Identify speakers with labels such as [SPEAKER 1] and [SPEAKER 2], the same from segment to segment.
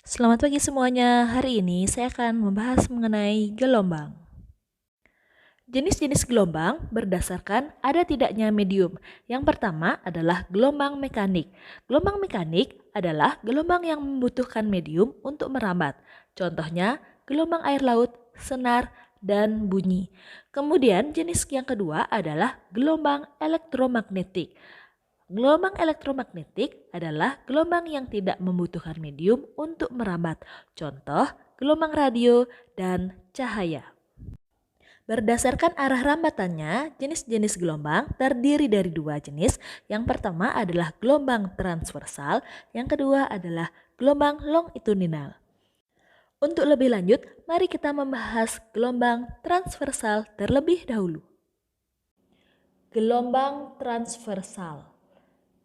[SPEAKER 1] Selamat pagi semuanya. Hari ini saya akan membahas mengenai gelombang. Jenis-jenis gelombang berdasarkan ada tidaknya medium. Yang pertama adalah gelombang mekanik. Gelombang mekanik adalah gelombang yang membutuhkan medium untuk merambat. Contohnya gelombang air laut, senar, dan bunyi. Kemudian jenis yang kedua adalah gelombang elektromagnetik. Gelombang elektromagnetik adalah gelombang yang tidak membutuhkan medium untuk merambat. Contoh, gelombang radio dan cahaya. Berdasarkan arah rambatannya, jenis-jenis gelombang terdiri dari dua jenis. Yang pertama adalah gelombang transversal, yang kedua adalah gelombang longitudinal. Untuk lebih lanjut, mari kita membahas gelombang transversal terlebih dahulu. Gelombang transversal.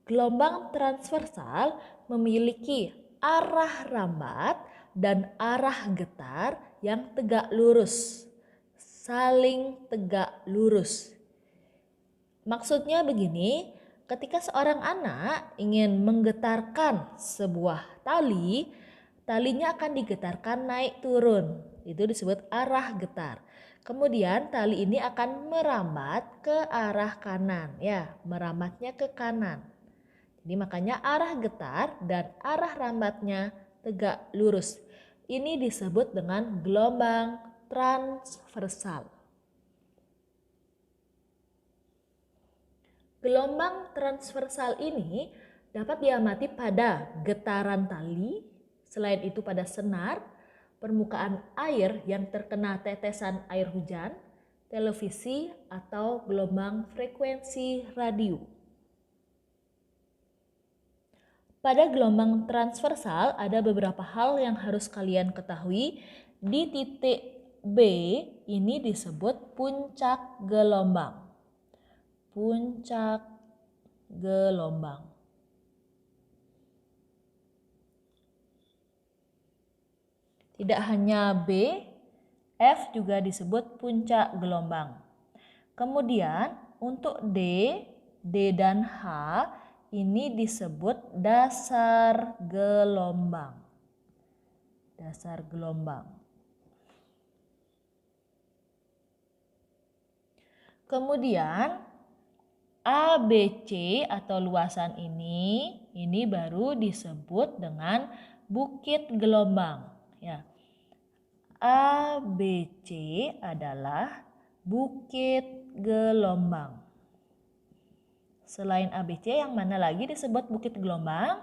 [SPEAKER 1] Gelombang transversal memiliki arah rambat dan arah getar yang tegak lurus, saling tegak lurus. Maksudnya begini, ketika seorang anak ingin menggetarkan sebuah tali, talinya akan digetarkan naik turun. Itu disebut arah getar. Kemudian tali ini akan merambat ke arah kanan, ya, merambatnya ke kanan. Jadi makanya arah getar dan arah rambatnya tegak lurus. Ini disebut dengan gelombang transversal. Gelombang transversal ini dapat diamati pada getaran tali, selain itu pada senar, permukaan air yang terkena tetesan air hujan, televisi, atau gelombang frekuensi radio. Pada gelombang transversal ada beberapa hal yang harus kalian ketahui. Di titik B ini disebut puncak gelombang. Puncak gelombang. Tidak hanya B, F juga disebut puncak gelombang. Kemudian untuk D, D dan H ini disebut dasar gelombang. Dasar gelombang. Kemudian ABC atau luasan ini baru disebut dengan bukit gelombang. Ya. ABC adalah bukit gelombang. Selain ABC yang mana lagi disebut bukit gelombang?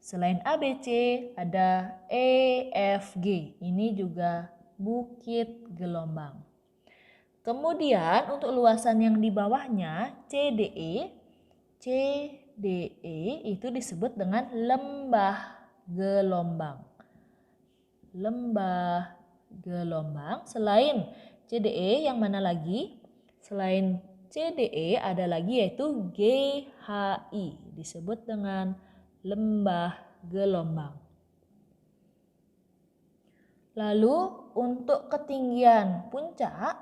[SPEAKER 1] Selain ABC ada EFG. Ini juga bukit gelombang. Kemudian untuk luasan yang di bawahnya CDE. CDE itu disebut dengan lembah gelombang. Lembah gelombang. Selain CDE yang mana lagi? Selain CDE ada lagi yaitu GHI, disebut dengan lembah gelombang. Lalu untuk ketinggian puncak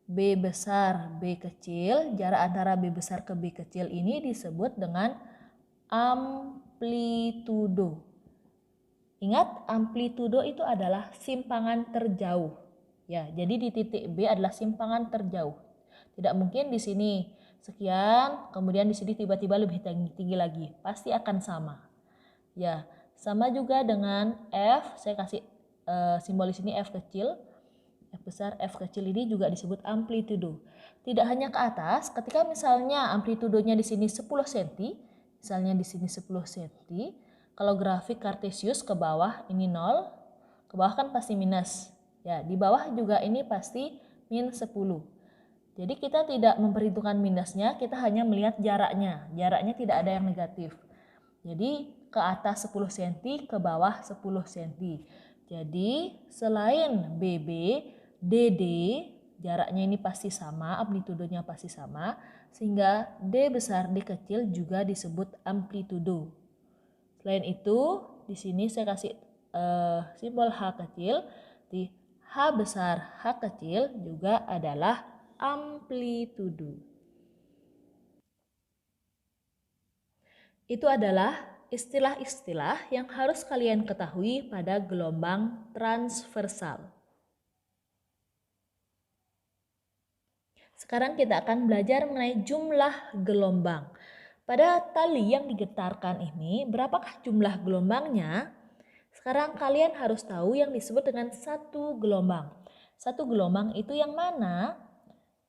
[SPEAKER 1] B besar, B kecil, jarak antara B besar ke B kecil ini disebut dengan amplitudo. Ingat, amplitudo itu adalah simpangan terjauh. Ya, jadi di titik B adalah simpangan terjauh. Tidak mungkin di sini sekian, kemudian di sini tiba-tiba lebih tinggi lagi. Pasti akan sama. Ya, sama juga dengan F. Saya kasih simbol di sini F kecil. F besar, F kecil ini juga disebut amplitudo. Tidak hanya ke atas, ketika misalnya amplitudonya di sini 10 cm, misalnya di sini 10 cm, kalau grafik Cartesius ke bawah ini 0, ke bawah kan pasti minus. Ya, di bawah juga ini pasti min 10. Jadi kita tidak memperhitungkan minusnya, kita hanya melihat jaraknya. Jaraknya tidak ada yang negatif. Jadi ke atas 10 cm, ke bawah 10 cm. Jadi selain BB, DD jaraknya ini pasti sama, amplitudonya pasti sama, sehingga D besar D kecil juga disebut amplitudo. Selain itu, di sini saya kasih simbol H kecil, di H besar H kecil juga adalah amplitudo. Itu adalah istilah-istilah yang harus kalian ketahui pada gelombang transversal. Sekarang kita akan belajar mengenai jumlah gelombang. Pada tali yang digetarkan ini, berapakah jumlah gelombangnya? Sekarang kalian harus tahu yang disebut dengan satu gelombang. Satu gelombang itu yang mana?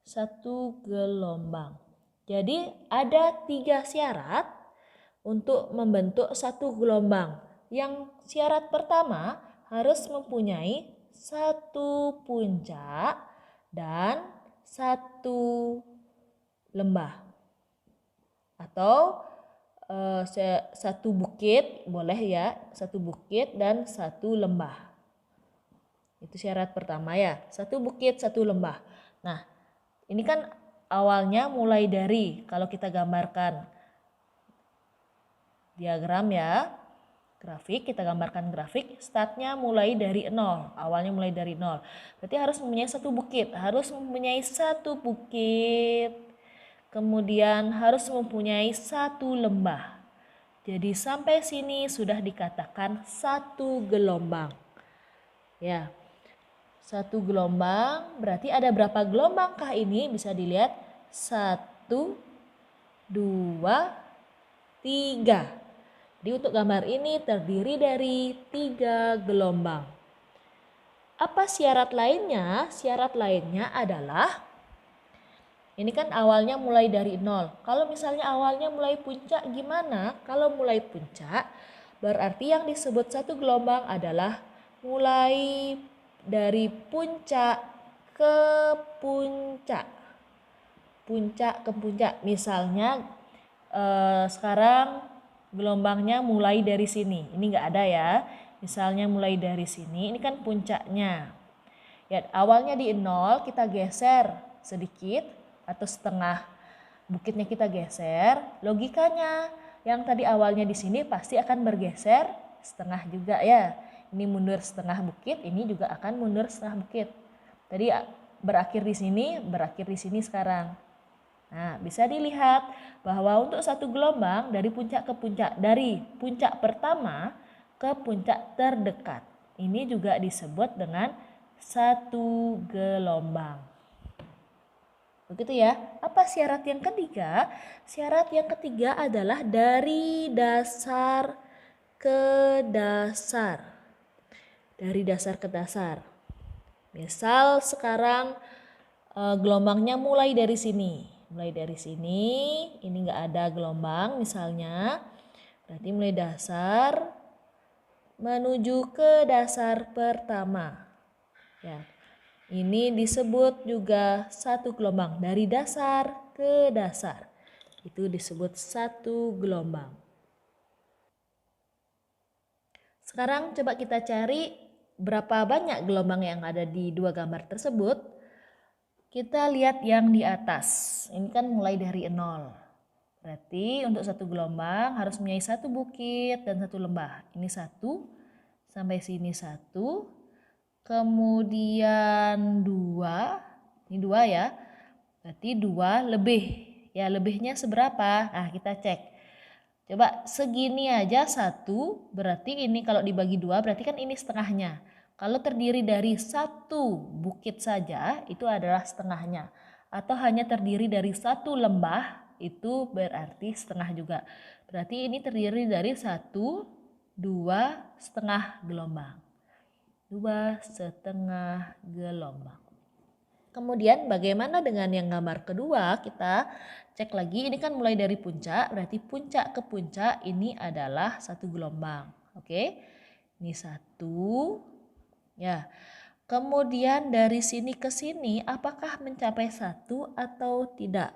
[SPEAKER 1] Satu gelombang. Jadi ada 3 syarat untuk membentuk satu gelombang. Yang syarat pertama harus mempunyai satu puncak dan satu lembah. Atau satu bukit, boleh ya, satu bukit dan satu lembah. Itu syarat pertama ya, satu bukit, satu lembah. Nah, ini kan awalnya mulai dari, kalau kita gambarkan diagram ya, grafik, kita gambarkan grafik, startnya mulai dari 0, awalnya mulai dari 0. Berarti harus mempunyai satu bukit, kemudian harus mempunyai satu lembah. Jadi sampai sini sudah dikatakan satu gelombang. Ya, satu gelombang berarti ada berapa gelombangkah ini? Bisa dilihat 1, 2, 3. Jadi untuk gambar ini terdiri dari 3 gelombang. Apa syarat lainnya? Syarat lainnya adalah ini kan awalnya mulai dari 0. Kalau misalnya awalnya mulai puncak gimana? Kalau mulai puncak berarti yang disebut satu gelombang adalah mulai dari puncak ke puncak. Puncak ke puncak. Misalnya sekarang gelombangnya mulai dari sini. Ini enggak ada ya. Misalnya mulai dari sini, ini kan puncaknya. Ya, awalnya di 0 kita geser sedikit atau setengah bukitnya kita geser, logikanya yang tadi awalnya di sini pasti akan bergeser setengah juga ya. Ini mundur setengah bukit, ini juga akan mundur setengah bukit. Tadi berakhir di sini sekarang. Nah, bisa dilihat bahwa untuk satu gelombang dari puncak ke puncak, dari puncak pertama ke puncak terdekat, ini juga disebut dengan satu gelombang. Begitu ya. Apa syarat yang ketiga? Syarat yang ketiga adalah dari dasar ke dasar. Dari dasar ke dasar. Misal sekarang gelombangnya mulai dari sini. Mulai dari sini, ini enggak ada gelombang misalnya. Berarti mulai dasar menuju ke dasar pertama. Ya. Ini disebut juga satu gelombang dari dasar ke dasar. Itu disebut satu gelombang. Sekarang coba kita cari berapa banyak gelombang yang ada di dua gambar tersebut. Kita lihat yang di atas. Ini kan mulai dari 0. Berarti untuk satu gelombang harus mempunyai satu bukit dan satu lembah. Ini 1 sampai sini 1. Kemudian 2, ini 2 ya, berarti 2 lebih, ya lebihnya seberapa? Nah kita cek, coba segini aja 1, berarti ini kalau dibagi 2 berarti kan ini setengahnya. Kalau terdiri dari satu bukit saja itu adalah setengahnya, atau hanya terdiri dari satu lembah itu berarti setengah juga. Berarti ini terdiri dari 1, 2 setengah gelombang. 2,5 gelombang. Kemudian bagaimana dengan yang gambar kedua? Kita cek lagi, ini kan mulai dari puncak, berarti puncak ke puncak ini adalah satu gelombang. Oke, ini 1. Ya, kemudian dari sini ke sini apakah mencapai 1 atau tidak?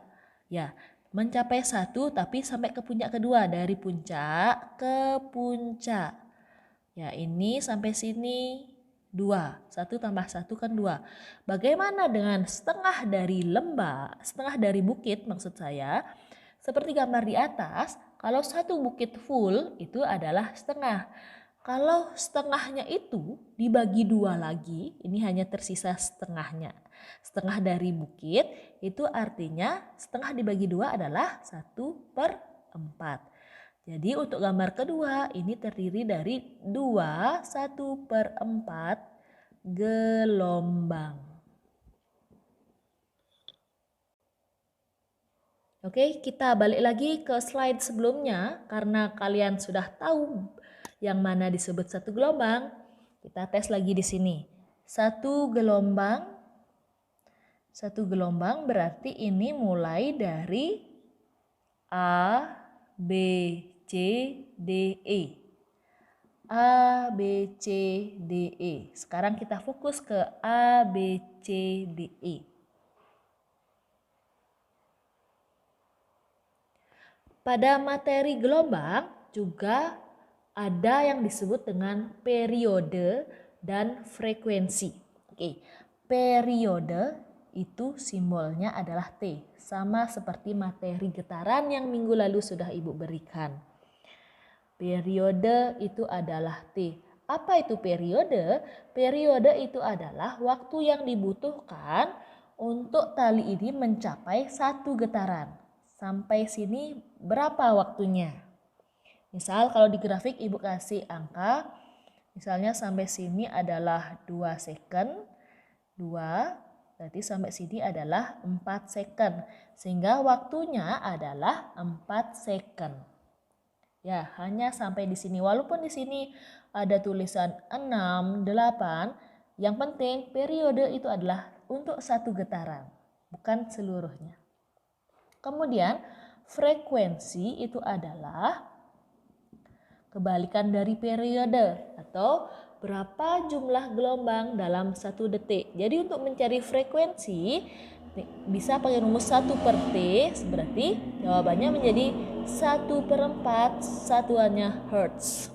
[SPEAKER 1] Ya, mencapai 1 tapi sampai ke puncak kedua, dari puncak ke puncak. Ya, ini sampai sini 2. 1 tambah 1 kan 2. Bagaimana dengan setengah dari lembah, setengah dari bukit maksud saya? Seperti gambar di atas, kalau satu bukit full itu adalah setengah. Kalau setengahnya itu dibagi 2 lagi, ini hanya tersisa setengahnya. Setengah dari bukit itu artinya setengah dibagi 2 adalah 1/4. Jadi untuk gambar kedua ini terdiri dari 1/4 gelombang. Oke, kita balik lagi ke slide sebelumnya karena kalian sudah tahu yang mana disebut satu gelombang. Kita tes lagi di sini. Satu gelombang berarti ini mulai dari A, B, C, D, E. A, B, C, D, E. Sekarang kita fokus ke A, B, C, D, E. Pada materi gelombang juga ada yang disebut dengan periode dan frekuensi. Oke, periode itu simbolnya adalah T, sama seperti materi getaran yang minggu lalu sudah Ibu berikan. Periode itu adalah T. Apa itu periode? Periode itu adalah waktu yang dibutuhkan untuk tali ini mencapai satu getaran. Sampai sini berapa waktunya? Misal kalau di grafik Ibu kasih angka, misalnya sampai sini adalah 2 second, 2, berarti sampai sini adalah 4 second. Sehingga waktunya adalah 4 second. Ya, hanya sampai di sini. Walaupun di sini ada tulisan 6, 8, yang penting periode itu adalah untuk satu getaran, bukan seluruhnya. Kemudian frekuensi itu adalah kebalikan dari periode atau berapa jumlah gelombang dalam 1 detik. Jadi untuk mencari frekuensi bisa pakai rumus 1/T, berarti jawabannya menjadi 1/4 satuannya Hertz.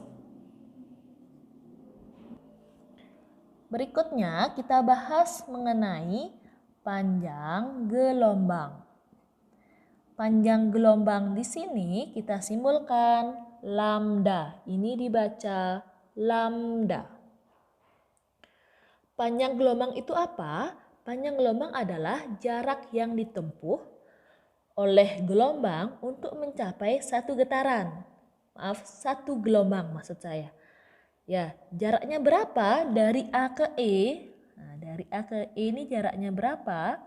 [SPEAKER 1] Berikutnya kita bahas mengenai panjang gelombang. Panjang gelombang di sini kita simbolkan lambda. Ini dibaca lambda. Panjang gelombang itu apa? Panjang gelombang adalah jarak yang ditempuh oleh gelombang untuk mencapai satu getaran. Maaf, satu gelombang maksud saya. Ya, jaraknya berapa dari A ke E? Nah, dari A ke E ini jaraknya berapa?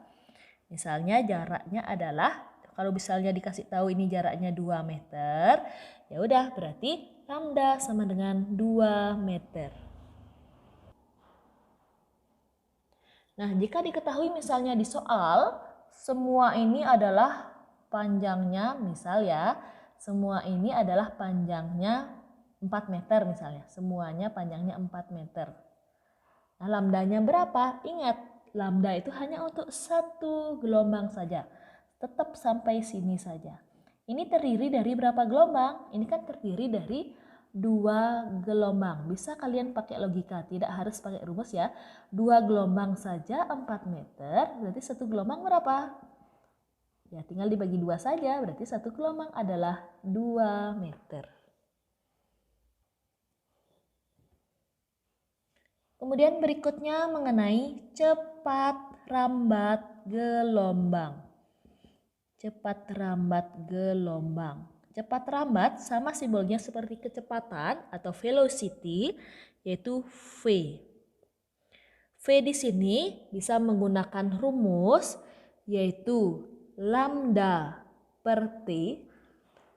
[SPEAKER 1] Misalnya jaraknya adalah, kalau misalnya dikasih tahu ini jaraknya 2 meter, ya udah berarti lambda sama dengan 2 meter. Nah, jika diketahui misalnya di soal, semua ini adalah panjangnya, misal ya, semua ini adalah panjangnya 4 meter misalnya. Semuanya panjangnya 4 meter. Nah, lambdanya berapa? Ingat, lambda itu hanya untuk satu gelombang saja. Tetap sampai sini saja. Ini terdiri dari berapa gelombang? Ini kan terdiri dari 2 gelombang. Bisa kalian pakai logika, tidak harus pakai rumus ya. 2 gelombang saja 4 meter, berarti satu gelombang berapa? Ya tinggal dibagi 2 saja, berarti satu gelombang adalah 2 meter. Kemudian berikutnya mengenai cepat rambat gelombang. Cepat rambat gelombang. Cepat rambat sama simbolnya seperti kecepatan atau velocity, yaitu V. V di sini bisa menggunakan rumus yaitu lambda per T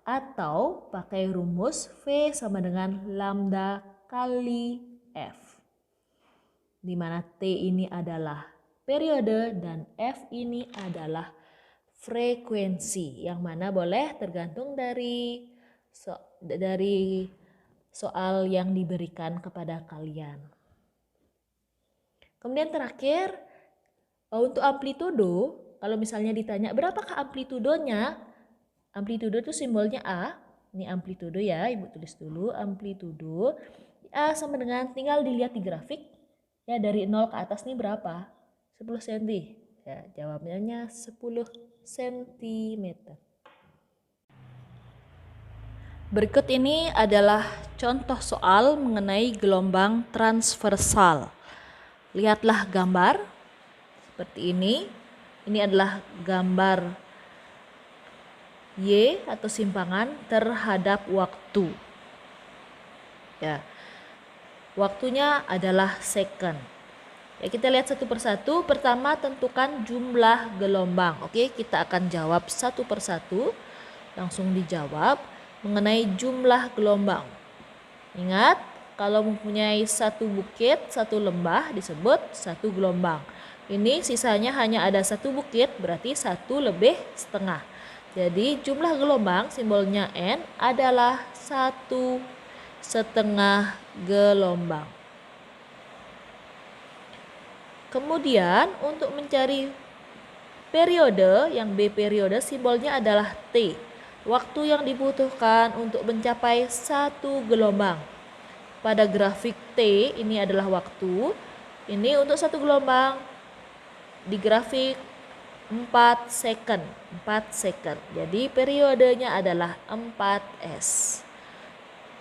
[SPEAKER 1] atau pakai rumus V sama dengan lambda kali F. Di mana T ini adalah periode dan F ini adalah frekuensi, yang mana boleh tergantung dari soal yang diberikan kepada kalian. Kemudian terakhir, untuk amplitudo, kalau misalnya ditanya berapakah amplitudonya, amplitudo itu simbolnya A. Ini amplitudo ya, Ibu tulis dulu amplitudo. A sama dengan, tinggal dilihat di grafik, ya dari 0 ke atas nih berapa? 10 cm. Ya, jawabannya 10 cm. Berikut ini adalah contoh soal mengenai gelombang transversal. Lihatlah gambar seperti ini. Ini adalah gambar Y atau simpangan terhadap waktu. Ya. Waktunya adalah second. Ya, kita lihat satu persatu. Pertama, tentukan jumlah gelombang. Oke, kita akan jawab satu persatu. Langsung dijawab mengenai jumlah gelombang. Ingat, kalau mempunyai satu bukit, satu lembah disebut satu gelombang. Ini sisanya hanya ada satu bukit, berarti 1,5. Jadi jumlah gelombang simbolnya N adalah 1,5 gelombang. Kemudian untuk mencari periode, yang B periode simbolnya adalah T. Waktu yang dibutuhkan untuk mencapai satu gelombang. Pada grafik T ini adalah waktu. Ini untuk satu gelombang di grafik 4 second. 4 second. Jadi periodenya adalah 4S.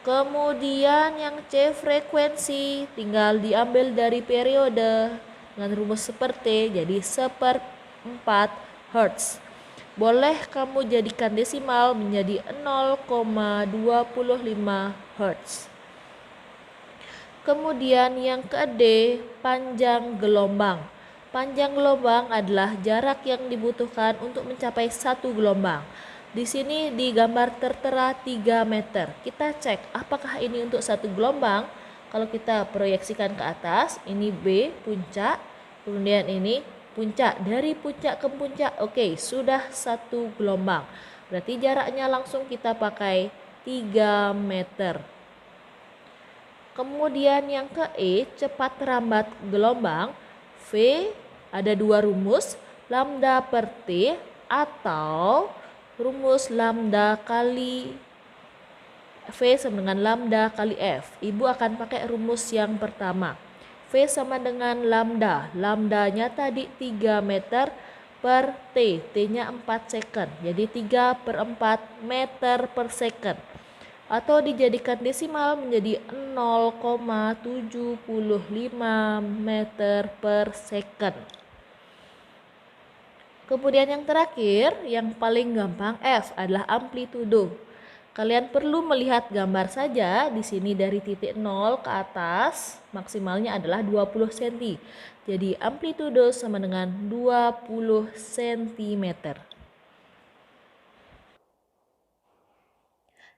[SPEAKER 1] Kemudian yang C frekuensi tinggal diambil dari periode dengan rumus seperti jadi 1/4 Hz. Boleh kamu jadikan desimal menjadi 0,25 Hz. Kemudian yang ke D, panjang gelombang. Panjang gelombang adalah jarak yang dibutuhkan untuk mencapai satu gelombang. Di sini di gambar tertera 3 meter. Kita cek apakah ini untuk satu gelombang. Kalau kita proyeksikan ke atas, ini B puncak, kemudian ini puncak. Dari puncak ke puncak, oke, sudah satu gelombang. Berarti jaraknya langsung kita pakai 3 meter. Kemudian yang ke E, cepat rambat gelombang. V ada dua rumus, lambda per T atau rumus lambda kali V sama dengan lambda kali F. Ibu akan pakai rumus yang pertama. V sama dengan lambda. Lambdanya tadi 3 meter per T. T-nya 4 second. Jadi 3/4 meter per second. Atau dijadikan desimal menjadi 0,75 meter per second. Kemudian yang terakhir, yang paling gampang F adalah amplitudo. Kalian perlu melihat gambar saja di sini dari titik 0 ke atas, maksimalnya adalah 20 cm. Jadi amplitudo sama dengan 20 cm.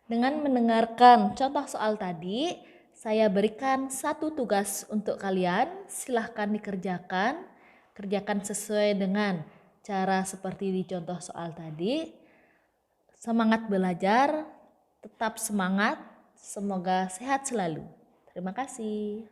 [SPEAKER 1] Dengan mendengarkan contoh soal tadi, saya berikan satu tugas untuk kalian. Silahkan dikerjakan. Kerjakan sesuai dengan cara seperti di contoh soal tadi. Semangat belajar, tetap semangat, semoga sehat selalu. Terima kasih.